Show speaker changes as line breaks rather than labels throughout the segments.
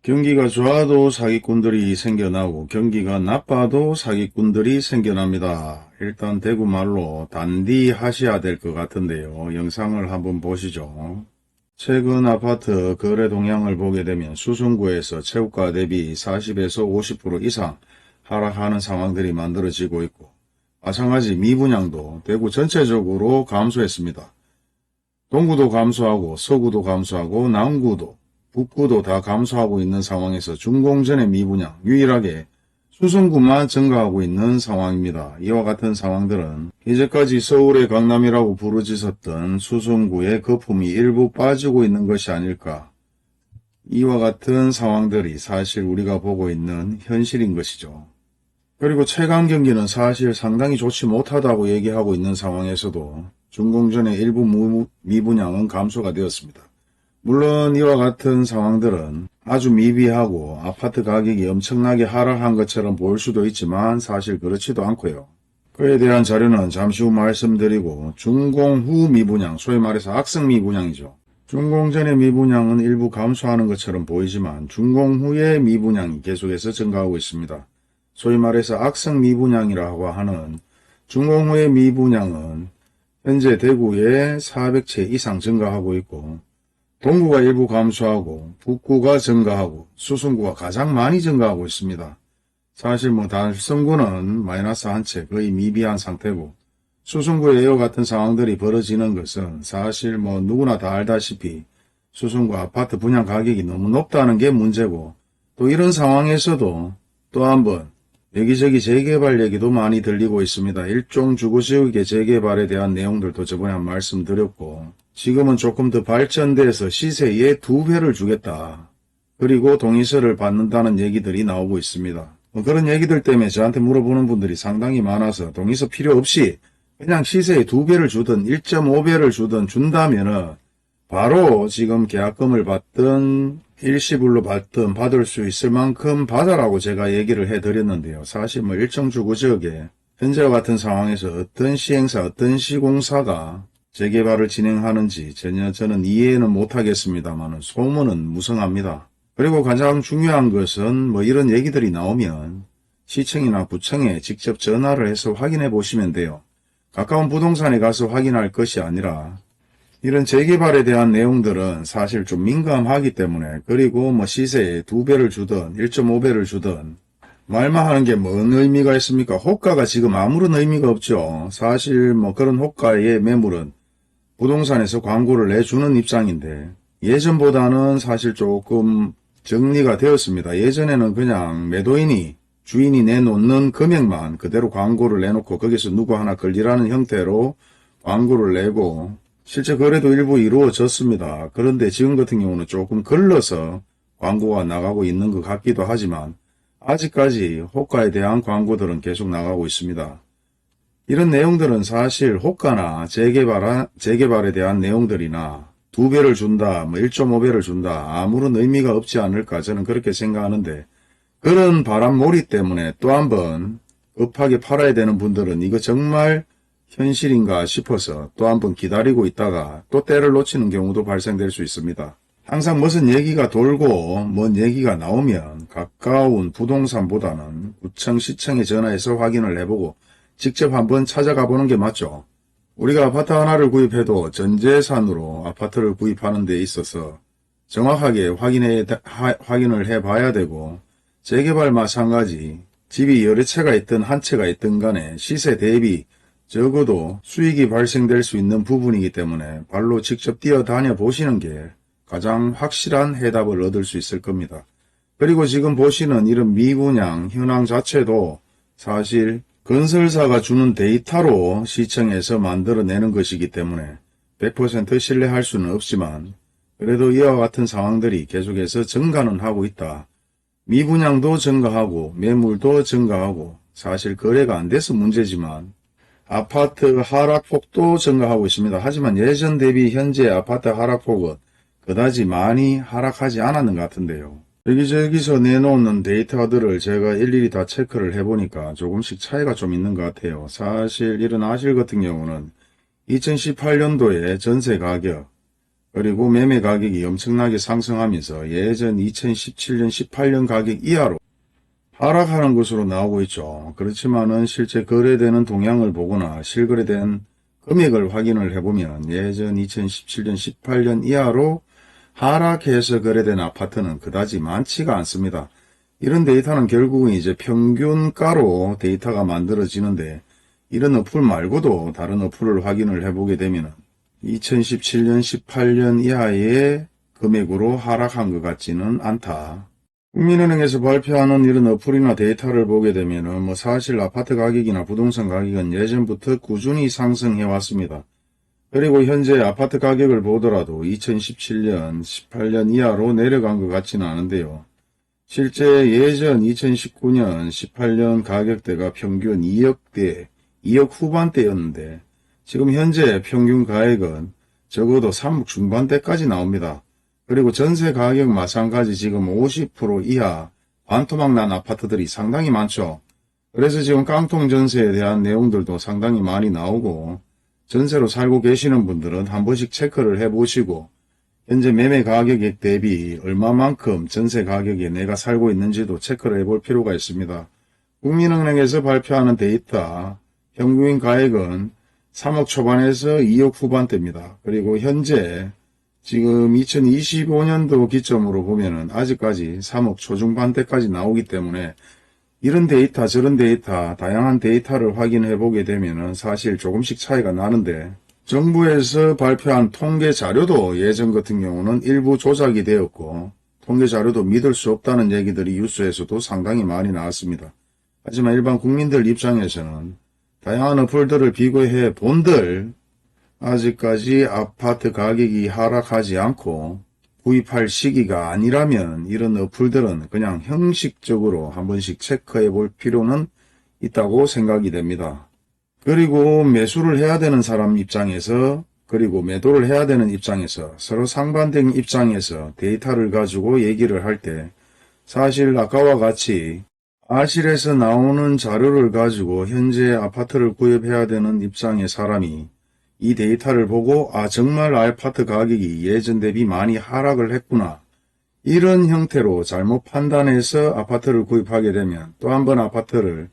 경기가 좋아도 사기꾼들이 생겨나고 경기가 나빠도 사기꾼들이 생겨납니다. 일단 대구 말로 단디 하셔야 될 것 같은데요. 영상을 한번 보시죠. 최근 아파트 거래 동향을 보게 되면 수성구에서 최고가 대비 40에서 50% 이상 하락하는 상황들이 만들어지고 있고, 마찬가지 미분양도 대구 전체적으로 감소했습니다. 동구도 감소하고 서구도 감소하고 남구도 북구도 다 감소하고 있는 상황에서 준공전의 미분양 유일하게 수성구만 증가하고 있는 상황입니다. 이와 같은 상황들은 이제까지 서울의 강남이라고 부르짖었던 수성구의 거품이 일부 빠지고 있는 것이 아닐까. 이와 같은 상황들이 사실 우리가 보고 있는 현실인 것이죠. 그리고 최강 경기는 사실 상당히 좋지 못하다고 얘기하고 있는 상황에서도 준공전의 일부 미분양은 감소가 되었습니다. 물론 이와 같은 상황들은 아주 미비하고 아파트 가격이 엄청나게 하락한 것처럼 보일 수도 있지만 사실 그렇지도 않고요. 그에 대한 자료는 잠시 후 말씀드리고, 준공 후 미분양, 소위 말해서 악성 미분양이죠. 준공 전의 미분양은 일부 감소하는 것처럼 보이지만 준공 후의 미분양이 계속해서 증가하고 있습니다. 소위 말해서 악성 미분양이라고 하는 준공 후의 미분양은 현재 대구에 400채 이상 증가하고 있고, 동구가 일부 감소하고 북구가 증가하고 수성구가 가장 많이 증가하고 있습니다. 사실 달성구는 마이너스 한 채, 거의 미비한 상태고, 수성구의 이와 같은 상황들이 벌어지는 것은 사실 누구나 다 알다시피 수성구 아파트 분양 가격이 너무 높다는 게 문제고, 또 이런 상황에서도 또 한번 여기저기 재개발 얘기도 많이 들리고 있습니다. 일종 주거지역의 재개발에 대한 내용들도 저번에 한 말씀 드렸고, 지금은 조금 더 발전돼서 시세의 2배를 주겠다. 그리고 동의서를 받는다는 얘기들이 나오고 있습니다. 그런 얘기들 때문에 저한테 물어보는 분들이 상당히 많아서 동의서 필요 없이 그냥 시세의 2배를 주든 1.5배를 주든 준다면은 바로 지금 계약금을 받든 일시불로 받든 받을 수 있을 만큼 받아라고 제가 얘기를 해드렸는데요. 사실 일정 주거지역에 현재와 같은 상황에서 어떤 시행사, 어떤 시공사가 재개발을 진행하는지 전혀 저는 이해는 못하겠습니다만 소문은 무성합니다. 그리고 가장 중요한 것은 이런 얘기들이 나오면 시청이나 구청에 직접 전화를 해서 확인해 보시면 돼요. 가까운 부동산에 가서 확인할 것이 아니라 이런 재개발에 대한 내용들은 사실 좀 민감하기 때문에, 그리고 시세에 2배를 주든 1.5배를 주든 말만 하는 게 뭔 의미가 있습니까? 호가가 지금 아무런 의미가 없죠. 사실 그런 호가의 매물은 부동산에서 광고를 내주는 입장인데 예전보다는 사실 조금 정리가 되었습니다. 예전에는 그냥 매도인이 주인이 내놓는 금액만 그대로 광고를 내놓고 거기서 누구 하나 걸리라는 형태로 광고를 내고 실제 거래도 일부 이루어졌습니다. 그런데 지금 같은 경우는 조금 걸러서 광고가 나가고 있는 것 같기도 하지만 아직까지 호가에 대한 광고들은 계속 나가고 있습니다. 이런 내용들은 사실 호가나 재개발에 대한 내용들이나 2배를 준다, 1.5배를 준다, 아무런 의미가 없지 않을까 저는 그렇게 생각하는데, 그런 바람몰이 때문에 또 한번 급하게 팔아야 되는 분들은 이거 정말 현실인가 싶어서 또 한번 기다리고 있다가 또 때를 놓치는 경우도 발생될 수 있습니다. 항상 무슨 얘기가 돌고 뭔 얘기가 나오면 가까운 부동산보다는 구청, 시청에 전화해서 확인을 해보고 직접 한번 찾아가 보는 게 맞죠. 우리가 아파트 하나를 구입해도 전재산으로 아파트를 구입하는 데 있어서 정확하게 확인을 해봐야 되고, 재개발 마찬가지 집이 여러 채가 있든 한 채가 있든 간에 시세 대비 적어도 수익이 발생될 수 있는 부분이기 때문에 발로 직접 뛰어다녀 보시는 게 가장 확실한 해답을 얻을 수 있을 겁니다. 그리고 지금 보시는 이런 미분양 현황 자체도 사실 건설사가 주는 데이터로 시청에서 만들어내는 것이기 때문에 100% 신뢰할 수는 없지만 그래도 이와 같은 상황들이 계속해서 증가는 하고 있다. 미분양도 증가하고 매물도 증가하고 사실 거래가 안 돼서 문제지만 아파트 하락폭도 증가하고 있습니다. 하지만 예전 대비 현재 아파트 하락폭은 그다지 많이 하락하지 않았는 것 같은데요. 여기저기서 내놓는 데이터들을 제가 일일이 다 체크를 해보니까 조금씩 차이가 좀 있는 것 같아요. 사실 이런 아실 같은 경우는 2018년도에 전세 가격 그리고 매매 가격이 엄청나게 상승하면서 예전 2017년, 18년 가격 이하로 하락하는 것으로 나오고 있죠. 그렇지만은 실제 거래되는 동향을 보거나 실거래된 금액을 확인을 해보면 예전 2017년, 18년 이하로 하락해서 거래된 아파트는 그다지 많지가 않습니다. 이런 데이터는 결국은 이제 평균가로 데이터가 만들어지는데 이런 어플 말고도 다른 어플을 확인을 해보게 되면 2017년, 18년 이하의 금액으로 하락한 것 같지는 않다. 국민은행에서 발표하는 이런 어플이나 데이터를 보게 되면 사실 아파트 가격이나 부동산 가격은 예전부터 꾸준히 상승해 왔습니다. 그리고 현재 아파트 가격을 보더라도 2017년, 18년 이하로 내려간 것 같지는 않은데요. 실제 예전 2019년, 18년 가격대가 평균 2억대, 2억 후반대였는데 지금 현재 평균 가액은 적어도 3억 중반대까지 나옵니다. 그리고 전세 가격 마찬가지 지금 50% 이하 반토막 난 아파트들이 상당히 많죠. 그래서 지금 깡통 전세에 대한 내용들도 상당히 많이 나오고 전세로 살고 계시는 분들은 한 번씩 체크를 해보시고 현재 매매 가격액 대비 얼마만큼 전세 가격에 내가 살고 있는지도 체크를 해볼 필요가 있습니다. 국민은행에서 발표하는 데이터 평균 가액은 3억 초반에서 2억 후반대입니다. 그리고 현재 지금 2025년도 기점으로 보면은 아직까지 3억 초중반대까지 나오기 때문에 이런 데이터 저런 데이터 다양한 데이터를 확인해 보게 되면은 사실 조금씩 차이가 나는데 정부에서 발표한 통계 자료도 예전 같은 경우는 일부 조작이 되었고 통계 자료도 믿을 수 없다는 얘기들이 뉴스에서도 상당히 많이 나왔습니다. 하지만 일반 국민들 입장에서는 다양한 어플들을 비교해 본들 아직까지 아파트 가격이 하락하지 않고 구입할 시기가 아니라면 이런 어플들은 그냥 형식적으로 한 번씩 체크해 볼 필요는 있다고 생각이 됩니다. 그리고 매수를 해야 되는 사람 입장에서 그리고 매도를 해야 되는 입장에서 서로 상반된 입장에서 데이터를 가지고 얘기를 할 때 사실 아까와 같이 아실에서 나오는 자료를 가지고 현재 아파트를 구입해야 되는 입장의 사람이 이 데이터를 보고 정말 아파트 가격이 예전 대비 많이 하락을 했구나. 이런 형태로 잘못 판단해서 아파트를 구입하게 되면 또 한 번 아파트를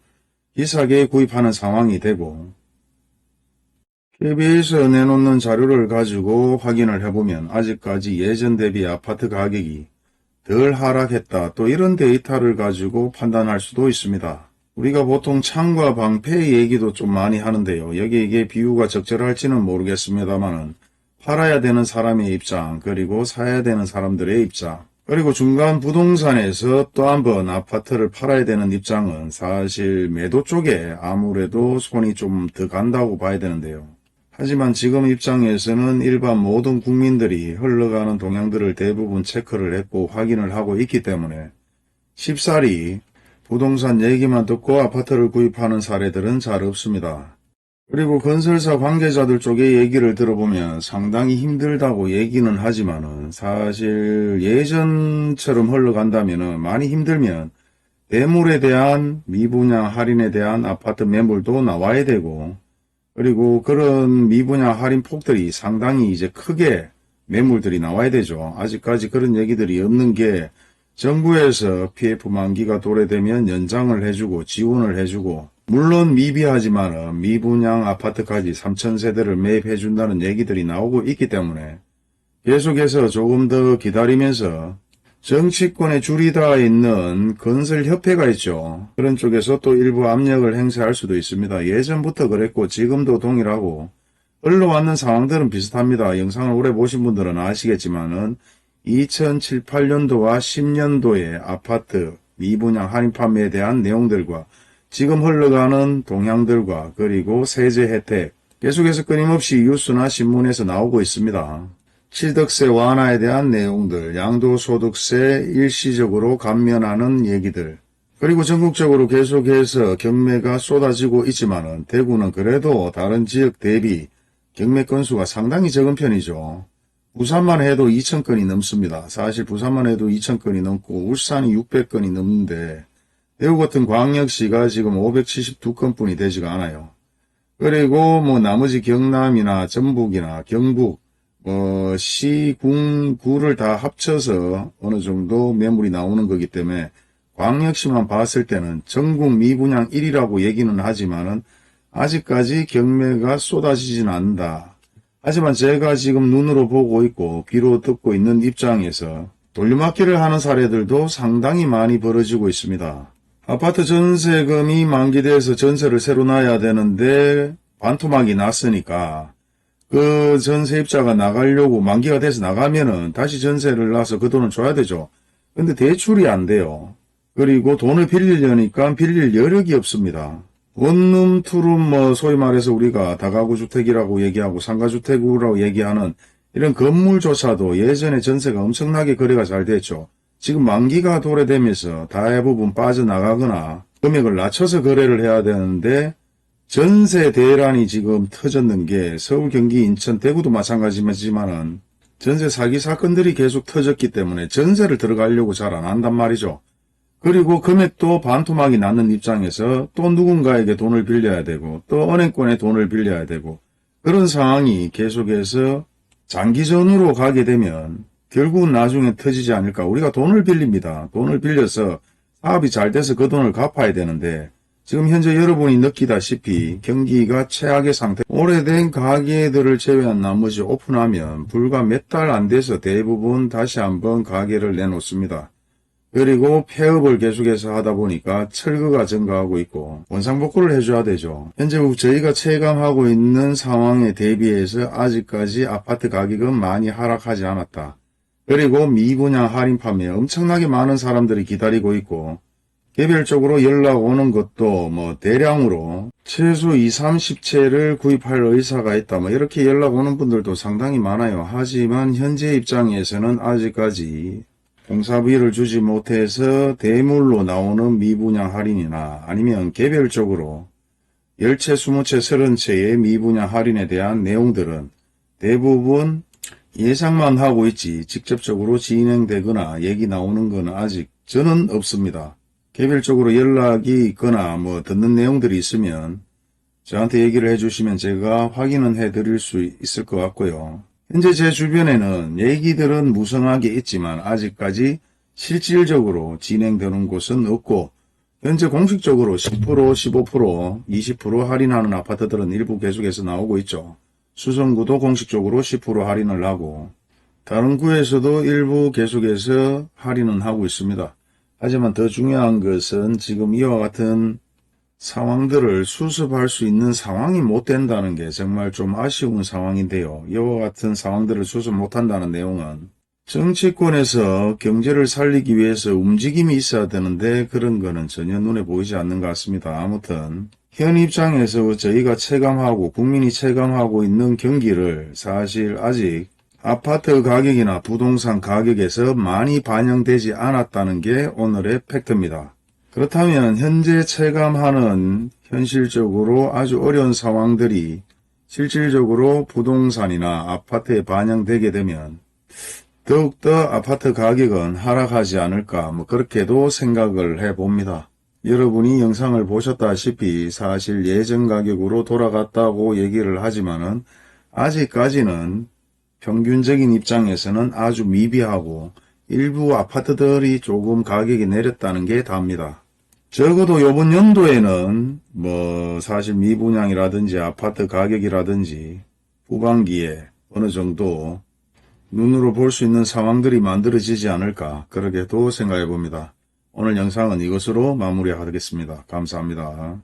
비싸게 구입하는 상황이 되고 KB에서 내놓는 자료를 가지고 확인을 해보면 아직까지 예전 대비 아파트 가격이 덜 하락했다. 또 이런 데이터를 가지고 판단할 수도 있습니다. 우리가 보통 창과 방패 얘기도 좀 많이 하는데요. 여기 이게 비유가 적절할지는 모르겠습니다만은 팔아야 되는 사람의 입장 그리고 사야 되는 사람들의 입장 그리고 중간 부동산에서 또 한 번 아파트를 팔아야 되는 입장은 사실 매도 쪽에 아무래도 손이 좀 더 간다고 봐야 되는데요. 하지만 지금 입장에서는 일반 모든 국민들이 흘러가는 동향들을 대부분 체크를 했고 확인을 하고 있기 때문에 쉽사리 부동산 얘기만 듣고 아파트를 구입하는 사례들은 잘 없습니다. 그리고 건설사 관계자들 쪽의 얘기를 들어보면 상당히 힘들다고 얘기는 하지만은 사실 예전처럼 흘러간다면은 많이 힘들면 매물에 대한 미분양 할인에 대한 아파트 매물도 나와야 되고 그리고 그런 미분양 할인 폭들이 상당히 이제 크게 매물들이 나와야 되죠. 아직까지 그런 얘기들이 없는 게 정부에서 PF 만기가 도래되면 연장을 해주고 지원을 해주고 물론 미비하지만 미분양 아파트까지 3,000세대를 매입해준다는 얘기들이 나오고 있기 때문에 계속해서 조금 더 기다리면서 정치권의 줄이 닿아 있는 건설협회가 있죠. 그런 쪽에서 또 일부 압력을 행사할 수도 있습니다. 예전부터 그랬고 지금도 동일하고 흘러왔는 상황들은 비슷합니다. 영상을 오래 보신 분들은 아시겠지만은 2007, 8년도와 10년도의 아파트 미분양 할인 판매에 대한 내용들과 지금 흘러가는 동향들과 그리고 세제 혜택 계속해서 끊임없이 뉴스나 신문에서 나오고 있습니다. 취득세 완화에 대한 내용들, 양도소득세 일시적으로 감면하는 얘기들, 그리고 전국적으로 계속해서 경매가 쏟아지고 있지만은 대구는 그래도 다른 지역 대비 경매 건수가 상당히 적은 편이죠. 부산만 해도 2,000건이 넘습니다. 사실 부산만 해도 2,000건이 넘고 울산이 600건이 넘는데 대구 같은 광역시가 지금 572건뿐이 되지가 않아요. 그리고 나머지 경남이나 전북이나 경북 시, 궁, 구를 다 합쳐서 어느 정도 매물이 나오는 거기 때문에 광역시만 봤을 때는 전국 미분양 1위라고 얘기는 하지만은 아직까지 경매가 쏟아지진 않는다. 하지만 제가 지금 눈으로 보고 있고 귀로 듣고 있는 입장에서 돌려막기를 하는 사례들도 상당히 많이 벌어지고 있습니다. 아파트 전세금이 만기돼서 전세를 새로 놔야 되는데 반토막이 났으니까 그 전세입자가 나가려고 만기가 돼서 나가면은 다시 전세를 놔서 그 돈을 줘야 되죠. 근데 대출이 안 돼요. 그리고 돈을 빌리려니까 빌릴 여력이 없습니다. 원룸, 투룸, 소위 말해서 우리가 다가구 주택이라고 얘기하고 상가주택이라고 얘기하는 이런 건물조차도 예전에 전세가 엄청나게 거래가 잘 됐죠. 지금 만기가 도래되면서 대부분 빠져나가거나 금액을 낮춰서 거래를 해야 되는데 전세 대란이 지금 터졌는 게 서울, 경기, 인천, 대구도 마찬가지지만은 전세 사기 사건들이 계속 터졌기 때문에 전세를 들어가려고 잘 안 한단 말이죠. 그리고 금액도 반토막이 났는 입장에서 또 누군가에게 돈을 빌려야 되고 또 은행권에 돈을 빌려야 되고 그런 상황이 계속해서 장기전으로 가게 되면 결국은 나중에 터지지 않을까. 우리가 돈을 빌립니다. 돈을 빌려서 사업이 잘 돼서 그 돈을 갚아야 되는데 지금 현재 여러분이 느끼다시피 경기가 최악의 상태. 오래된 가게들을 제외한 나머지 오픈하면 불과 몇 달 안 돼서 대부분 다시 한번 가게를 내놓습니다. 그리고 폐업을 계속해서 하다 보니까 철거가 증가하고 있고 원상복구를 해줘야 되죠. 현재 저희가 체감하고 있는 상황에 대비해서 아직까지 아파트 가격은 많이 하락하지 않았다. 그리고 미분양 할인 판매 엄청나게 많은 사람들이 기다리고 있고 개별적으로 연락 오는 것도 대량으로 최소 20, 30채를 구입할 의사가 있다. 이렇게 연락 오는 분들도 상당히 많아요. 하지만 현재 입장에서는 아직까지 공사비를 주지 못해서 대물로 나오는 미분양 할인이나 아니면 개별적으로 10채, 20채, 30채의 미분양 할인에 대한 내용들은 대부분 예상만 하고 있지 직접적으로 진행되거나 얘기 나오는 건 아직 저는 없습니다. 개별적으로 연락이 있거나 듣는 내용들이 있으면 저한테 얘기를 해주시면 제가 확인은 해드릴 수 있을 것 같고요. 현재 제 주변에는 얘기들은 무성하게 있지만 아직까지 실질적으로 진행되는 곳은 없고 현재 공식적으로 10%, 15%, 20% 할인하는 아파트들은 일부 계속해서 나오고 있죠. 수성구도 공식적으로 10% 할인을 하고 다른 구에서도 일부 계속해서 할인은 하고 있습니다. 하지만 더 중요한 것은 지금 이와 같은 상황들을 수습할 수 있는 상황이 못 된다는 게 정말 좀 아쉬운 상황인데요. 이와 같은 상황들을 수습 못한다는 내용은 정치권에서 경제를 살리기 위해서 움직임이 있어야 되는데 그런 거는 전혀 눈에 보이지 않는 것 같습니다. 아무튼 현 입장에서 저희가 체감하고 국민이 체감하고 있는 경기를 사실 아직 아파트 가격이나 부동산 가격에서 많이 반영되지 않았다는 게 오늘의 팩트입니다. 그렇다면 현재 체감하는 현실적으로 아주 어려운 상황들이 실질적으로 부동산이나 아파트에 반영되게 되면 더욱더 아파트 가격은 하락하지 않을까 그렇게도 생각을 해봅니다. 여러분이 영상을 보셨다시피 사실 예전 가격으로 돌아갔다고 얘기를 하지만은 아직까지는 평균적인 입장에서는 아주 미비하고 일부 아파트들이 조금 가격이 내렸다는 게 답니다. 적어도 이번 연도에는 사실 미분양이라든지 아파트 가격이라든지 후반기에 어느 정도 눈으로 볼 수 있는 상황들이 만들어지지 않을까 그렇게도 생각해 봅니다. 오늘 영상은 이것으로 마무리하겠습니다. 감사합니다.